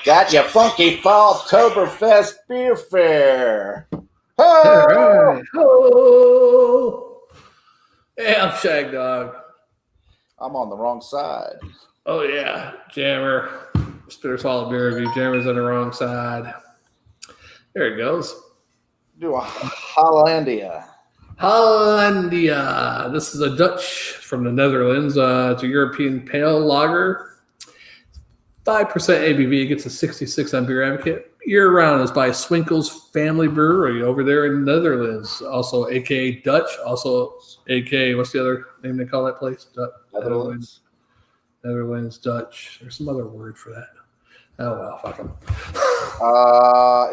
Got your funky fall Oktoberfest beer fair. All Oh! right. Oh, hey, I'm Shagdog. I'm on the wrong side. Oh, yeah. Jammer. Spitter Swallow Beer Review. Jammer's on the wrong side. There it goes. Do a Hollandia. Hollandia. This is a Dutch from the Netherlands. It's a European pale lager. 5% ABV. It gets a 66 on Beer Advocate. Year round is by Swinkels Family Brewery over there in the Netherlands. Also, aka Dutch. Also, aka what's the other name they call that place? Netherlands. Netherlands, Dutch. There's some other word for that. Oh well, fuck them.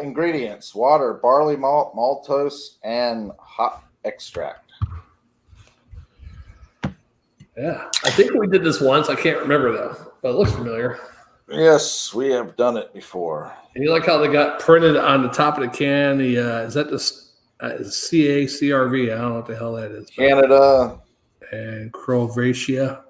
Ingredients: water, barley malt, maltose, and hop extract. Yeah, I think we did this once. I can't remember though, but it looks familiar. Yes, we have done it before. And you like how they got printed on the top of the can? The is that the CACRV? I don't know what the hell that is. Canada And Croatia.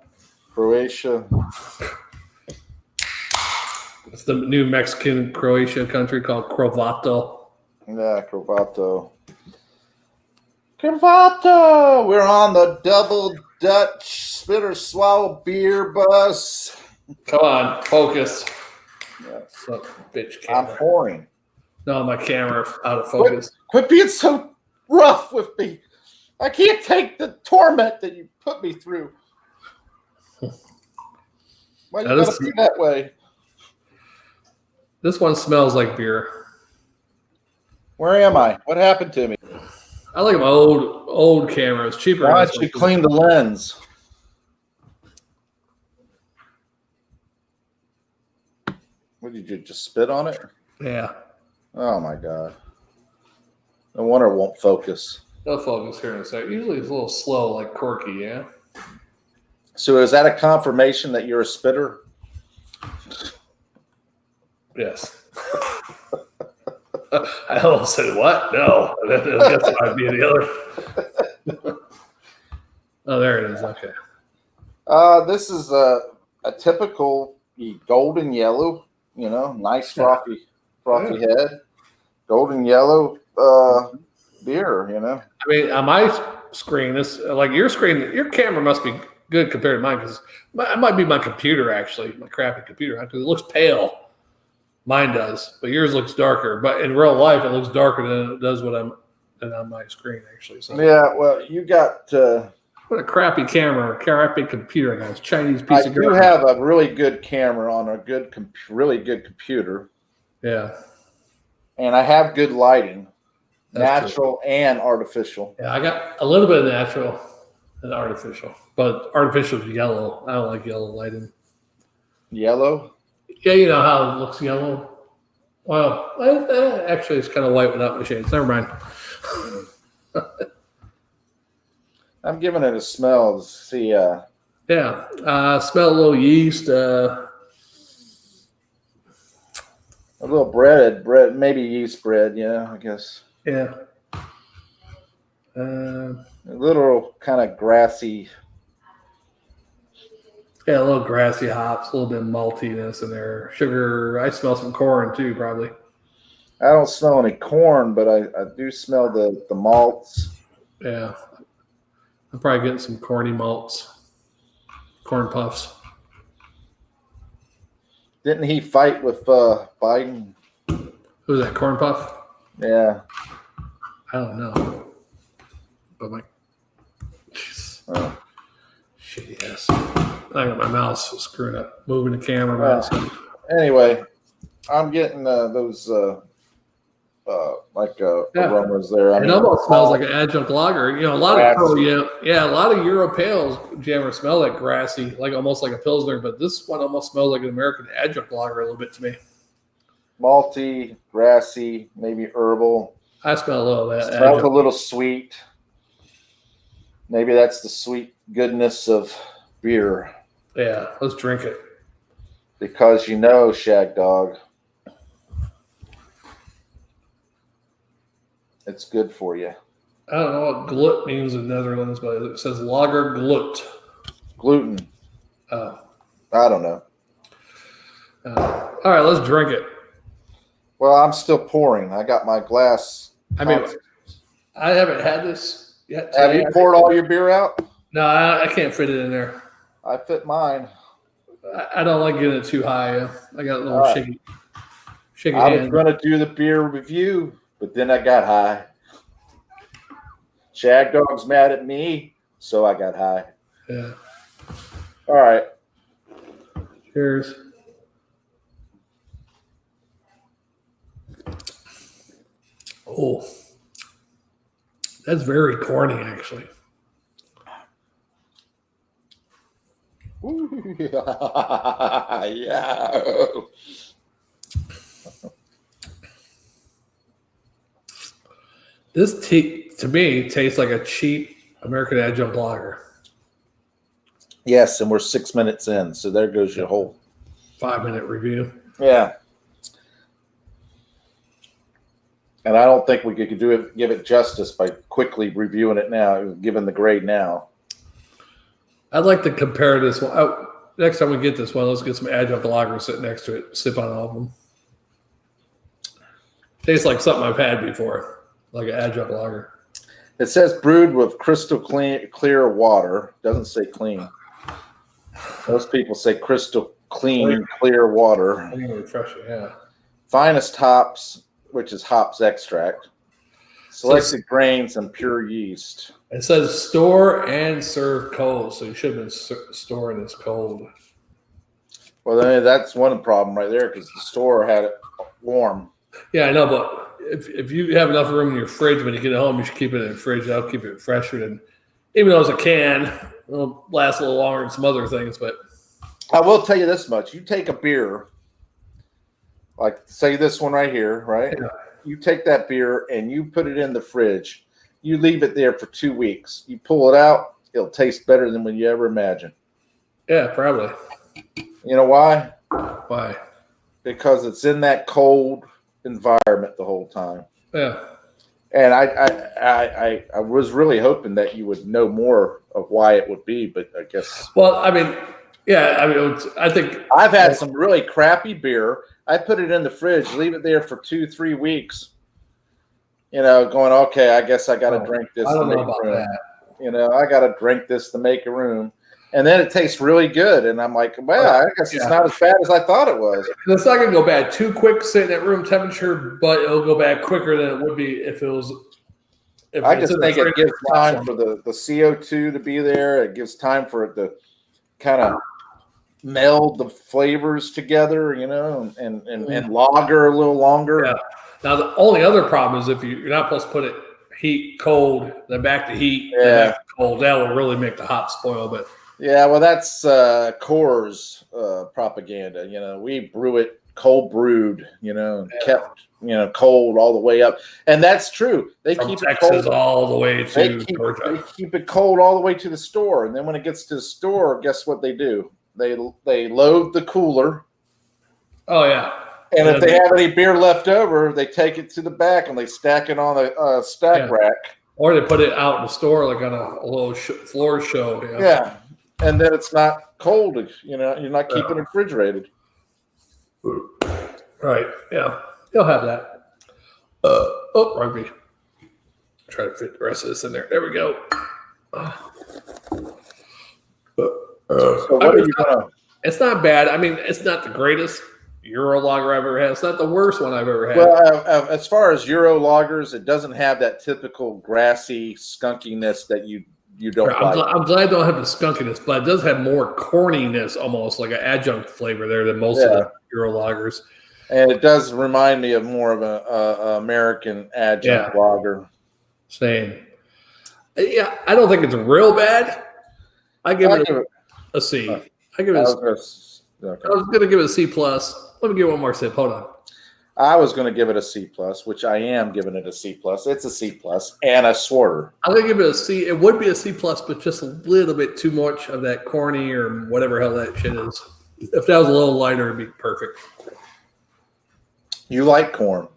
It's the new Mexican Croatia country called Crovato. Yeah, Crovato. We're on the double Dutch Spitter Swallow beer bus. Come on, focus. Yeah. Son of a bitch camera. I'm pouring. No, my camera out of focus. Quit being so rough with me. I can't take the torment that you put me through. Why you gotta be that way? This one smells like beer. Where am I? What happened to me? I like my old camera. It's cheaper. Why don't you clean the lens? What did you just spit on it? Yeah. Oh my god. No wonder it won't focus. It'll focus here in a second. Usually it's a little slow, like Corky, yeah? So is that a confirmation that you're a spitter? Yes. I almost said, what? No. I guess it might be the other. Oh, there it is. Okay. This is a typical golden yellow, nice frothy head. Golden yellow beer, I mean, on my screen, this like your screen, your camera must be good compared to mine because it might be my computer, actually, my crappy computer, because it looks pale. Mine does, but yours looks darker. But in real life, it looks darker than it does than on my screen, actually. So yeah, well, you got what a crappy camera, crappy computer, guys. Chinese piece of garbage. You have a really good camera on a really good computer. Yeah, and I have good lighting, that's natural true. And artificial. Yeah, I got a little bit of natural and artificial, but artificial is yellow. I don't like yellow lighting. Yellow. Yeah, you know how it looks yellow. Well, actually, it's kind of white without my shades. Never mind. I'm giving it a smell to see. Yeah, smell a little yeast. A little bread, maybe yeast bread. Yeah, I guess. Yeah. A little kind of grassy. Yeah, a little grassy hops, a little bit of maltiness in there. Sugar. I smell some corn too, probably. I don't smell any corn, but I do smell the malts. Yeah. I'm probably getting some corny malts. Corn puffs. Didn't he fight with Biden? Who's that, corn puff? Yeah. I don't know. But my shitty ass. I got my mouse screwing up, moving the camera. Anyway, I'm getting those aromas there. It almost smells like an adjunct lager. A lot of Euro pales, Jammer, smell like grassy, like almost like a Pilsner, but this one almost smells like an American adjunct lager a little bit to me. Malty, grassy, maybe herbal. I smell a little of that. It smells a little sweet. Maybe that's the sweet goodness of beer. Yeah, let's drink it. Because Shagdog, it's good for you. I don't know what glut means in Netherlands, but it says lager glut. Gluten. Oh. I don't know. All right, let's drink it. Well, I'm still pouring. I got my glass. I mean, I haven't had this yet. Have you poured all your beer out? No, I can't fit it in there. I fit mine. I don't like getting it too high. I got a little shaky I was hand. going to do the beer review, but then I got high. Shagdog's mad at me, so I got high. Yeah. All right. Cheers. Oh, that's very corny, actually. Ooh, yeah. This to me tastes like a cheap American adjunct lager. Yes, and we're 6 minutes in, so there goes your whole 5-minute review. Yeah. And I don't think we could give it justice by quickly reviewing it now, given the grade now. I'd like to compare this one. Next time we get this one, let's get some adjunct lager sitting next to it. Sip on all of them. Tastes like something I've had before, like an adjunct lager. It says brewed with crystal clear water. Doesn't say clean. Most people say crystal clear water. Refreshing, yeah. Finest hops, which is hops extract. Selected grains and pure yeast. It says store and serve cold, so you should have been storing this cold. Well, then that's one problem right there because the store had it warm. Yeah, I know, but if you have enough room in your fridge when you get home, you should keep it in the fridge. That'll keep it fresher. And even though it's a can, it'll last a little longer than some other things. But I will tell you this much. You take a beer, like say this one right here, right? Yeah. You take that beer and you put it in the fridge. You leave it there for 2 weeks. You pull it out, it'll taste better than when you ever imagined. Yeah, probably. You know why? Why? Because it's in that cold environment the whole time. Yeah. And I was really hoping that you would know more of why it would be, but I guess. Well, I mean, yeah, I mean, I think I've had some really crappy beer. I put it in the fridge, leave it there for 2-3 weeks. You know, going, okay, I guess I got to drink this. I don't to know make about room. that. You know, I got to drink this to make a room. And then it tastes really good. And I'm like, well, I guess it's not as bad as I thought it was. It's not going to go bad too quick sitting at room temperature, but it'll go bad quicker than it would be if it was. I just think it gives time for the CO2 to be there. It gives time for it to kind of meld the flavors together, you know, and lager a little longer. Yeah. Now, the only other problem is if you're not supposed to put it heat, cold, then back to heat, then back to cold. That will really make the hop spoil. But yeah, well, that's Coors propaganda. You know, we brew it cold brewed, you know, and kept, you know, cold all the way up. And that's true. They from keep Texas it cold all the way to Georgia. They keep it cold all the way to the store. And then when it gets to the store, guess what they do? They load the cooler. Oh, yeah. And if they have any beer left over, they take it to the back and they stack it on a stack rack. Or they put it out in the store like on a little floor show. You know? Yeah. And then it's not cold. You know, you're not keeping it refrigerated. Right. Yeah. You'll have that. Rugby. Try to fit the rest of this in there. There we go. So what are you going to? It's not bad. I mean, it's not the greatest Euro lager I've ever had. It's not the worst one I've ever had. Well, as far as Euro lagers, it doesn't have that typical grassy skunkiness that you don't like. I'm glad I don't have the skunkiness, but it does have more corniness, almost like an adjunct flavor there than most of the Euro lagers. And it does remind me of more of an American adjunct lager. Same. Yeah, I don't think it's real bad. I give it a C. I give it. I was going to give it a C plus. Let me get one more sip. Hold on. I was going to give it a C plus, which I am giving it a C plus. It's a C plus and a Swarter. I'm going to give it a C. It would be a C plus, but just a little bit too much of that corny or whatever hell that shit is. If that was a little lighter, it'd be perfect. You like corn?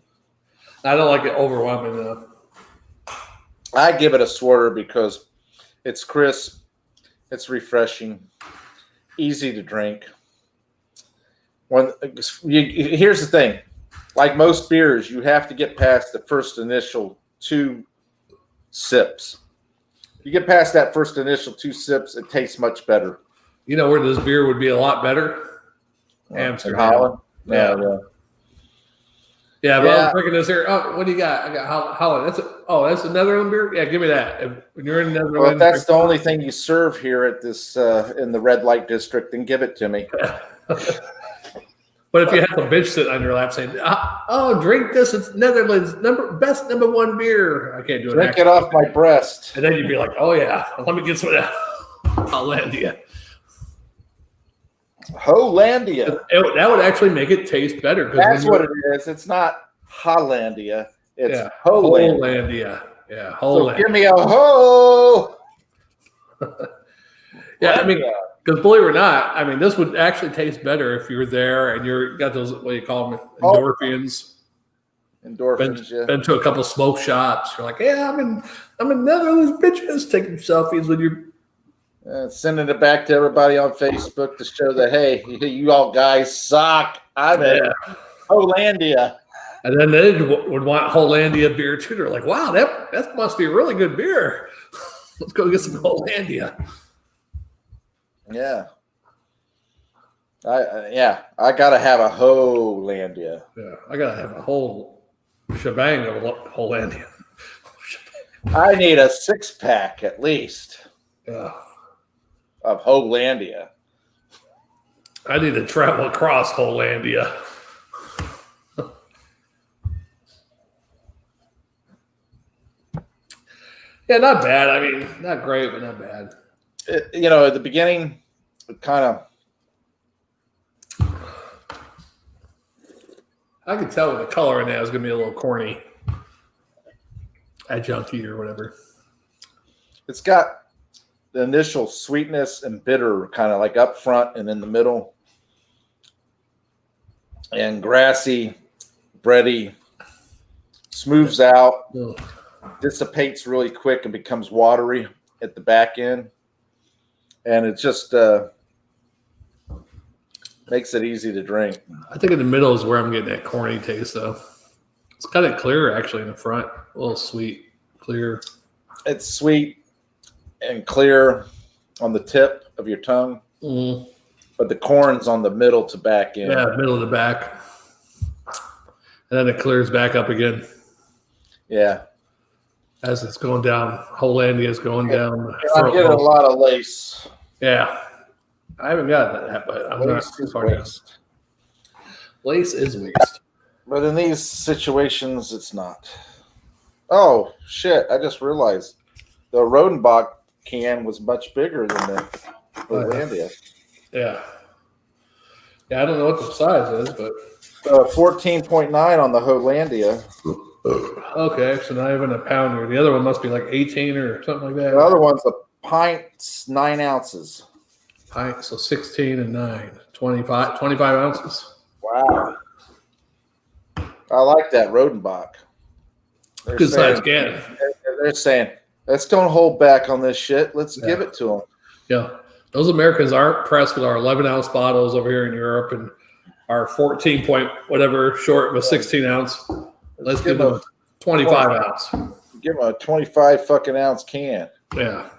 I don't like it overwhelming enough. I give it a Swarter because it's crisp, it's refreshing, easy to drink. Here's the thing. like most beers, you have to get past the first initial 2 sips. You get past that first initial 2 sips, it tastes much better. You know where this beer would be a lot better? Amsterdam. Holland? Yeah. But I'm drinking this here. Oh, what do you got? I got Holland. That's a Netherlands beer? Yeah, give me that. When you're in Netherlands. Well, if that's the only thing you serve here at this in the red light district, then give it to me. But if you have a bitch sitting on your lap saying, "Oh, drink this. It's Netherlands best number 1 beer." I can't do it. Drink it off my breast. And then you'd be like, "Oh yeah, let me get some of that Hollandia." Hollandia. That would actually make it taste better. That's what it is. It's not Hollandia. It's Hollandia. Yeah, Hollandia. So give me a ho. Yeah, I mean, because believe it or not, I mean, this would actually taste better if you were there and you got those, what do you call them, endorphins. Endorphins, been to a couple of smoke shops. You're like, yeah, I'm in Netherlands, bitches, taking selfies with your. Sending it back to everybody on Facebook to show that, hey, you all guys suck. I'm in Hollandia. And then they would want Hollandia beer too. They're like, wow, that must be a really good beer. Let's go get some Hollandia. Yeah. I gotta have a Hollandia. Yeah, I gotta have a whole shebang of Hollandia. I need a 6-pack at least. Yeah. Of Hollandia. I need to travel across Hollandia. Yeah, not bad. I mean, not great, but not bad. At the beginning, it kind of. I could tell with the color in that was going to be a little corny. Adjuncty or whatever. It's got the initial sweetness and bitter kind of like up front and in the middle. And grassy, bready, smooths out, dissipates really quick and becomes watery at the back end. And it just makes it easy to drink. I think in the middle is where I'm getting that corny taste, though. It's kind of clear, actually, in the front. A little sweet, clear. It's sweet and clear on the tip of your tongue. Mm. But the corn's on the middle to back end. Yeah, middle of the back. And then it clears back up again. Yeah. As it's going down. Hollandia is going down. I'm getting a lot of lace. Yeah. I haven't got that, but I'm not too far down. Lace is waste. But in these situations, it's not. Oh, shit. I just realized the Rodenbach can was much bigger than the Hollandia. Yeah. Yeah, I don't know what the size is, but 14.9 on the Hollandia. Okay, so not even a pounder. The other one must be like 18 or something like that. The other one's a pint, 9 ounces. Pint, so 16 and 9. 25 ounces. Wow. I like that Rodenbach. Good size can. They're saying, let's don't hold back on this shit. Let's give it to them. Yeah. Those Americans aren't pressed with our 11-ounce bottles over here in Europe and our 14 point whatever short of a 16 ounce. Let's give them a 25 ounce. Give them a 25 fucking ounce can. Yeah.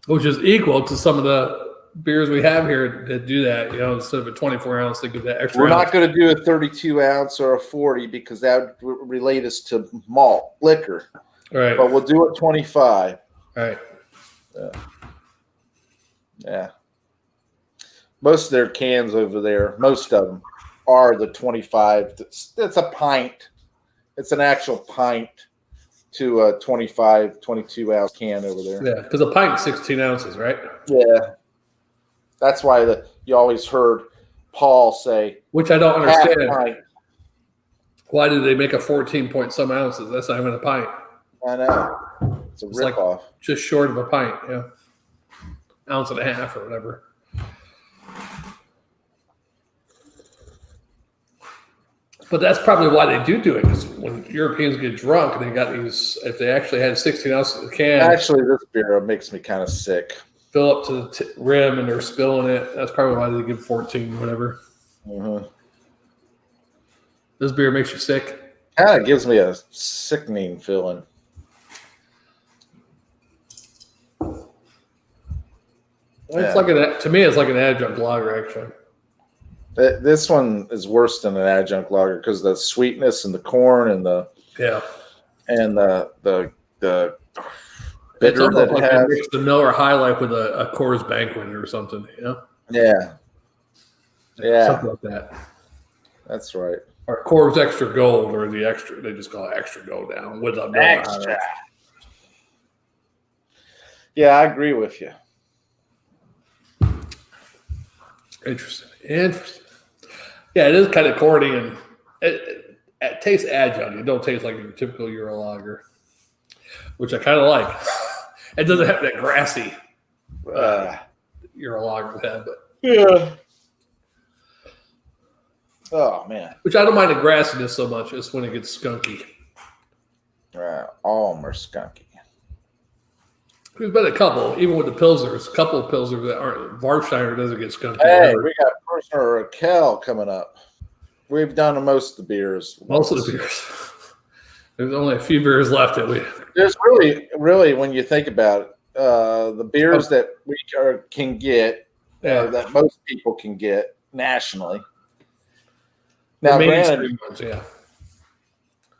Which is equal to some of the beers we have here that do that. Instead of a 24 ounce, they give that extra. We're not going to do a 32 ounce or a 40 because that would relate us to malt liquor. Right. But we'll do it 25. Right. Yeah. Most of their cans over there, most of them are the 25. It's a pint. It's an actual pint to a 25, 22 ounce can over there. Yeah, because a pint is 16 ounces, right? Yeah. That's why you always heard Paul say, which I don't understand. Pint. Why did they make a 14 point some ounces? That's not even a pint. I know. It's a ripoff. Like just short of a pint, yeah. Ounce and a half or whatever. But that's probably why they do it, because when Europeans get drunk and they got these, if they actually had 16 ounces of the can. Actually, this beer makes me kind of sick. Fill up to the rim and they're spilling it. That's probably why they give 14, whatever. Mm-hmm. This beer makes you sick. Kind of gives me a sickening feeling. It's to me, it's like an adjunct lager, actually. This one is worse than an adjunct lager because the sweetness and the corn and the bitter that like has. Mix the Miller High Life with a Coors Banquet or something, you know? Yeah. Something like that. That's right. Or Coors Extra Gold, or the extra, they just call it Extra Gold down with a Miller High Life. Yeah, I agree with you. Interesting. Yeah, it is kind of corny, and it tastes adjunct. It don't taste like your typical Euro lager, which I kind of like. It doesn't have that grassy Euro lager have, but yeah. Oh man. Which I don't mind the grassiness so much. It's when it gets skunky. All of them are skunky. There's been a couple, even with the Pilsners, a couple of Pilsners that aren't. Warsteiner doesn't get skunky. Hey, we got Pilsner Raquel coming up. We've done most of the beers. Most of the beers. There's only a few beers left that we. There's really, when you think about it, the beers that we can get, that most people can get nationally. Now,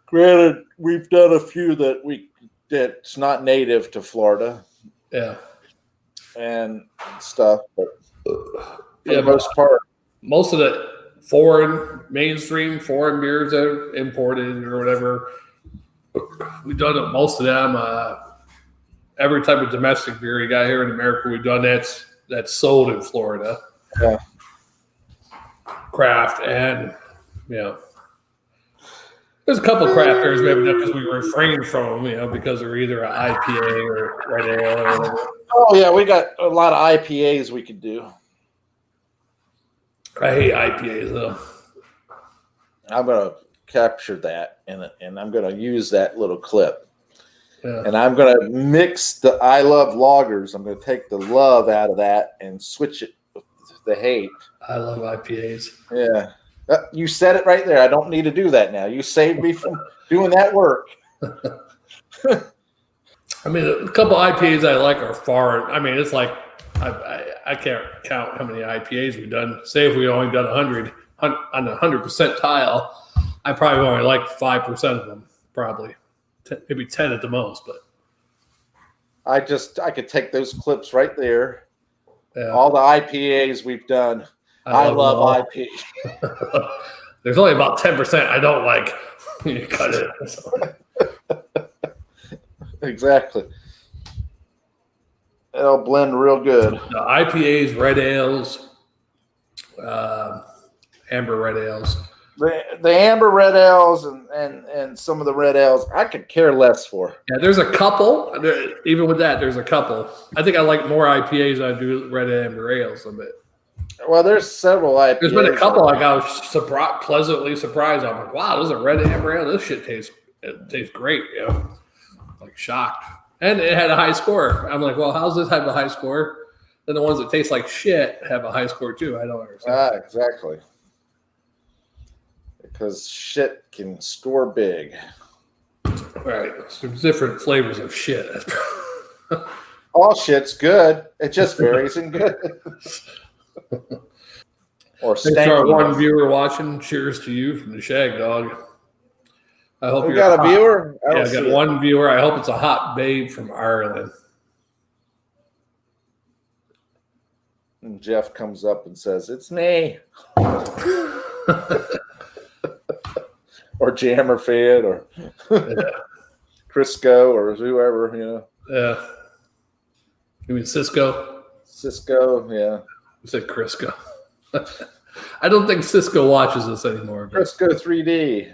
granted, we've done a few that's not native to Florida. Yeah. And stuff, but for the most part. Most of the mainstream foreign beers that are imported or whatever, we've done most of them. Every type of domestic beer you got here in America, we've done that's sold in Florida. Yeah. Craft and, there's a couple of craft beers maybe not because we refrain from them, because they're either an IPA or red ale or whatever. Oh, yeah, we got a lot of IPAs we could do. I hate IPAs, though. I'm going to capture that, and I'm going to use that little clip. Yeah. And I'm going to mix the I love lagers. I'm going to take the love out of that and switch it with the hate. I love IPAs. Yeah. You said it right there. I don't need to do that now. You saved me from doing that work. I mean, a couple IPAs I like are far. I mean, it's like I can't count how many IPAs we've done. Say if we only done 100 on the 100% tile, I probably only like 5% of them. Probably maybe 10 at the most. But I could take those clips right there. Yeah. All the IPAs we've done. I love IPA. There's only about 10% I don't like. You cut it. Exactly. It'll blend real good. The IPAs, red ales, amber red ales. The amber red ales and some of the red ales I could care less for. Yeah, there's a couple. Even with that, there's a couple. I think I like more IPAs than I do red amber ales a bit. Well, there's several IPAs. There's been a couple like I was pleasantly surprised. I'm like, wow, this is a red amber ale. This shit tastes great. Like shocked. And it had a high score. I'm like, well, how's this have a high score? Then the ones that taste like shit have a high score too. I don't understand. Exactly. Because shit can score big. Right. There's different flavors of shit. All shit's good. It just varies in good. Or thanks to our one viewer watching. Cheers to you from the Shagdog. I hope you got a viewer. I got one viewer. I hope it's a hot babe from Ireland. And Jeff comes up and says, "It's me." Or Jammer Fed or Crisco or whoever, Yeah. You mean Cisco? Cisco, yeah. You said Crisco. I don't think Cisco watches this anymore. But... Crisco 3D.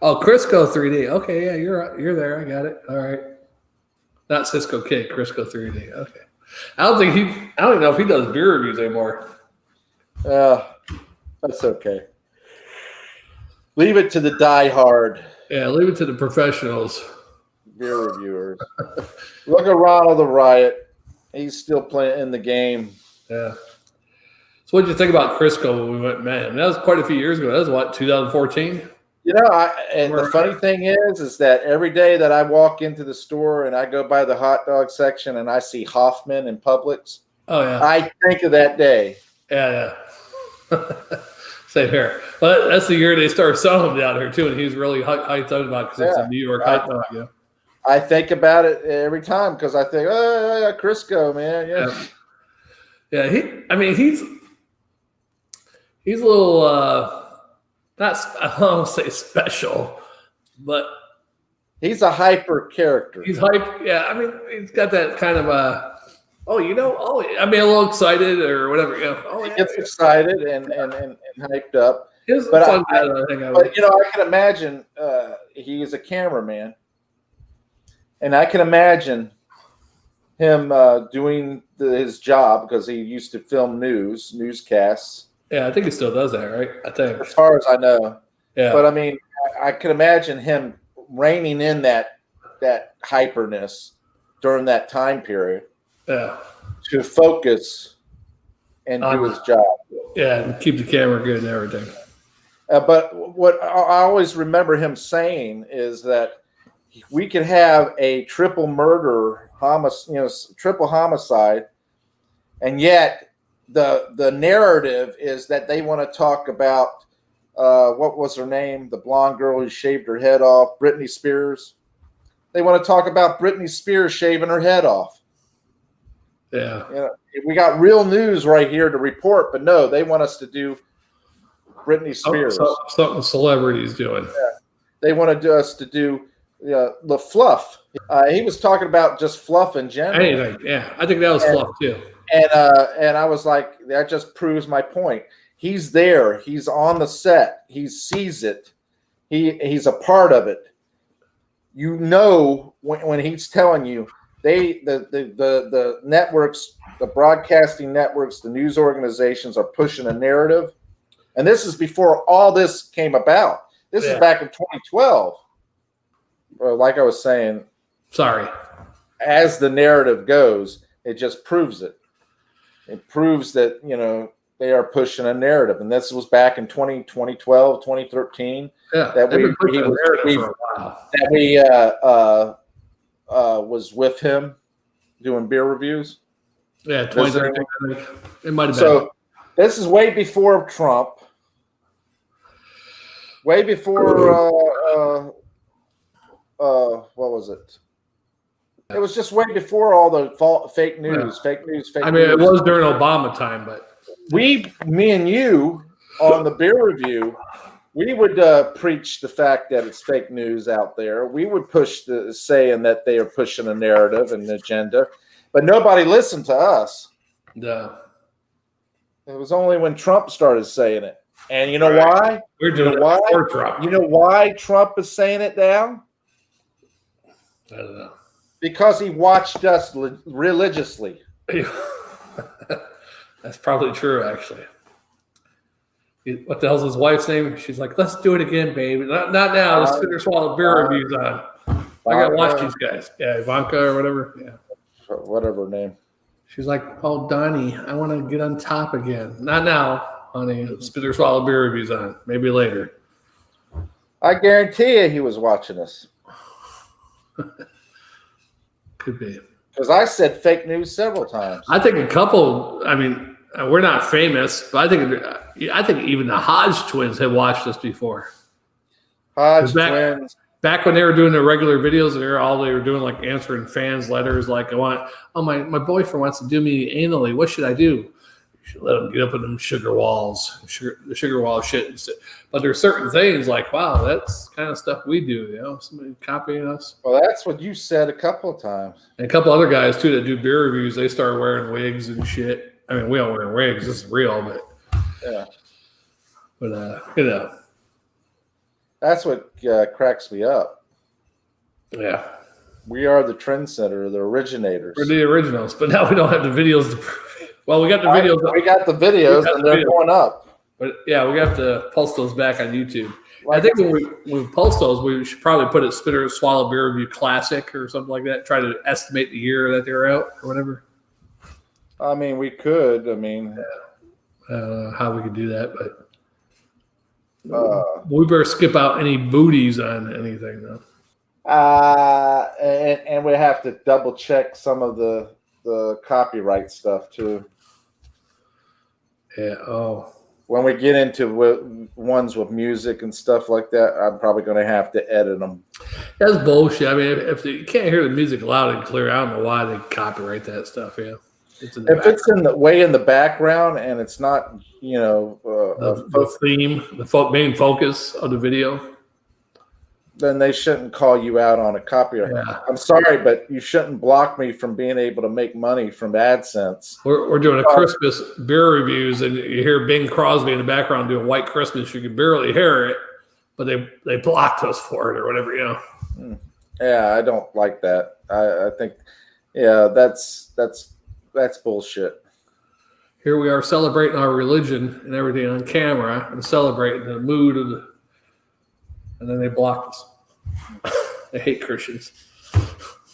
Oh, Crisco 3D. Okay, yeah, you're there. I got it. All right. Not Cisco Kid, Crisco 3D. Okay. I don't even know if he does beer reviews anymore. That's okay. Leave it to the diehard. Yeah, leave it to the professionals. Beer reviewers. Look at Ronald the Riot. He's still playing in the game. Yeah. So what did you think about Crisco when we went, man? That was quite a few years ago. That was what, 2014? The funny thing is that every day that I walk into the store and I go by the hot dog section and I see Hoffman in Publix, I think of that day. Yeah. Same here. Well, that's the year they started selling them down here too, and he's really hyped up about because it's a New York hot dog. Yeah. I think about it every time because I think, Crisco, man. Yeah. He's a little. I don't want to say special, but he's a hyper character. He's hype. Yeah, he's got that kind of a a little excited or whatever. He gets excited and hyped up. But I can imagine he is a cameraman, and I can imagine him doing his job because he used to film newscasts. Yeah, I think he still does that, right? I think. As far as I know. Yeah. But I can imagine him reining in that hyperness during that time period. Yeah. To focus and do his job. Yeah, and keep the camera good and everything. But what I always remember him saying is that we could have a triple murder, triple homicide, and yet the narrative is that they want to talk about what was her name, the blonde girl who shaved her head off, Britney Spears. They want to talk about Britney Spears shaving her head off. Yeah. We got real news right here to report, but no, they want us to do Britney Spears. Something celebrities doing. Yeah. They wanted us to do the fluff. He was talking about just fluff in general. Anything, yeah. I think that was fluff too. And I was like, that just proves my point. He's there. He's on the set. He sees it. He's a part of it. When he's telling you, the networks, the broadcasting networks, the news organizations are pushing a narrative. And this is before all this came about. This is back in 2012. Well, like I was saying. Sorry. As the narrative goes, it just proves it. It proves that, they are pushing a narrative. And this was back in 2012, 2013. Yeah. That we was with him doing beer reviews. Yeah, 2013. It might have been. So this is way before Trump. Way before what was it? It was just way before all the fake news, fake news. It was during Obama time, but me and you on the beer review, we would preach the fact that it's fake news out there. We would push saying that they are pushing a narrative and an agenda, but nobody listened to us. No. It was only when Trump started saying it. And you know why? We're doing it before Trump. You know why Trump is saying it now? I don't know. Because he watched us religiously. That's probably true, actually. What the hell's his wife's name? She's like, let's do it again, baby. Not now. Let's sit there swallow beer reviews on. I got to watch these guys. Yeah, Ivanka or whatever. Yeah. Whatever her name. She's like, oh, Donnie, I want to get on top again. Not now, honey. Spit or swallow beer reviews on. Maybe later. I guarantee you he was watching us. Could be. Because I said fake news several times. I think a couple, we're not famous, but I think even the Hodge twins have watched us before. Hodge twins. Back when they were doing their regular videos, they were doing like answering fans' letters, like my boyfriend wants to do me anally. What should I do? You should let him get up in them sugar walls, the sugar wall shit. But there's certain things like, wow, that's kind of stuff we do. Somebody copying us. Well, that's what you said a couple of times. And a couple other guys too that do beer reviews. They start wearing wigs and shit. We don't wear wigs. This is real, but yeah. But that's what cracks me up. Yeah. We are the trendsetter, the originators. We're the originals, but now we don't have the videos to prove it. Well, we got the videos. We got the videos, and they're going up. But yeah, we have to post those back on YouTube. I think when we post those, we should probably put a Spitter Swallow Beer Review Classic or something like that. Try to estimate the year that they're out or whatever. We could. how we could do that, but we better skip out any booties on anything, though. And we have to double check some of the copyright stuff too. Yeah. Oh. When we get into ones with music and stuff like that, I'm probably going to have to edit them. That's bullshit. I mean, if you can't hear the music loud and clear, I don't know why they copyright that stuff. Yeah. It's in the background and it's not, the theme, the main focus of the video, then they shouldn't call you out on a copyright. Yeah. I'm sorry, but you shouldn't block me from being able to make money from AdSense. We're doing a Christmas beer reviews, and you hear Bing Crosby in the background doing White Christmas. You can barely hear it, but they blocked us for it or whatever, Yeah, I don't like that. I think, yeah, that's bullshit. Here we are celebrating our religion and everything on camera and celebrating the mood of and then they blocked us. They hate Christians.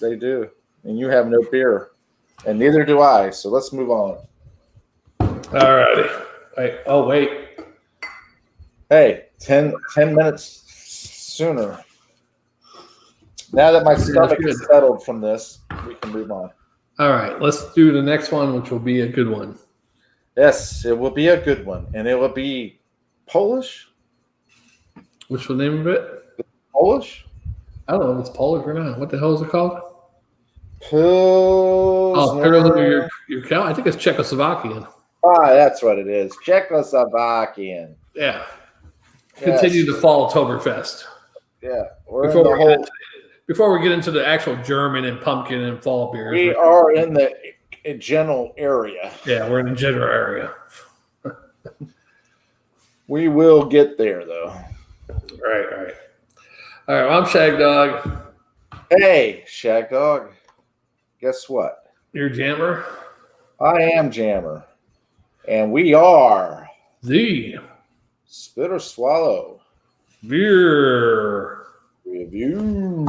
They do. And you have no beer. And neither do I. So let's move on. All righty. Oh, wait. Hey, 10 minutes sooner. Now that my stomach is settled from this, we can move on. All right. Let's do the next one, which will be a good one. Yes, it will be a good one. And it will be Polish. What's the name of it? Polish? I don't know if it's Polish or not. What the hell is it called? Your cow? I think it's Czechoslovakian. That's what it is. Czechoslovakian. Yeah. Continue the Fall-Oktoberfest. Yeah. Before we get into the actual German and pumpkin and fall beers. We are in the general area. Yeah, we're in the general area. We will get there, though. Right. All right, well, I'm Shagdog. Hey, Shagdog. Guess what? You're Jammer? I am Jammer. And we are the Spit or Swallow Beer Review.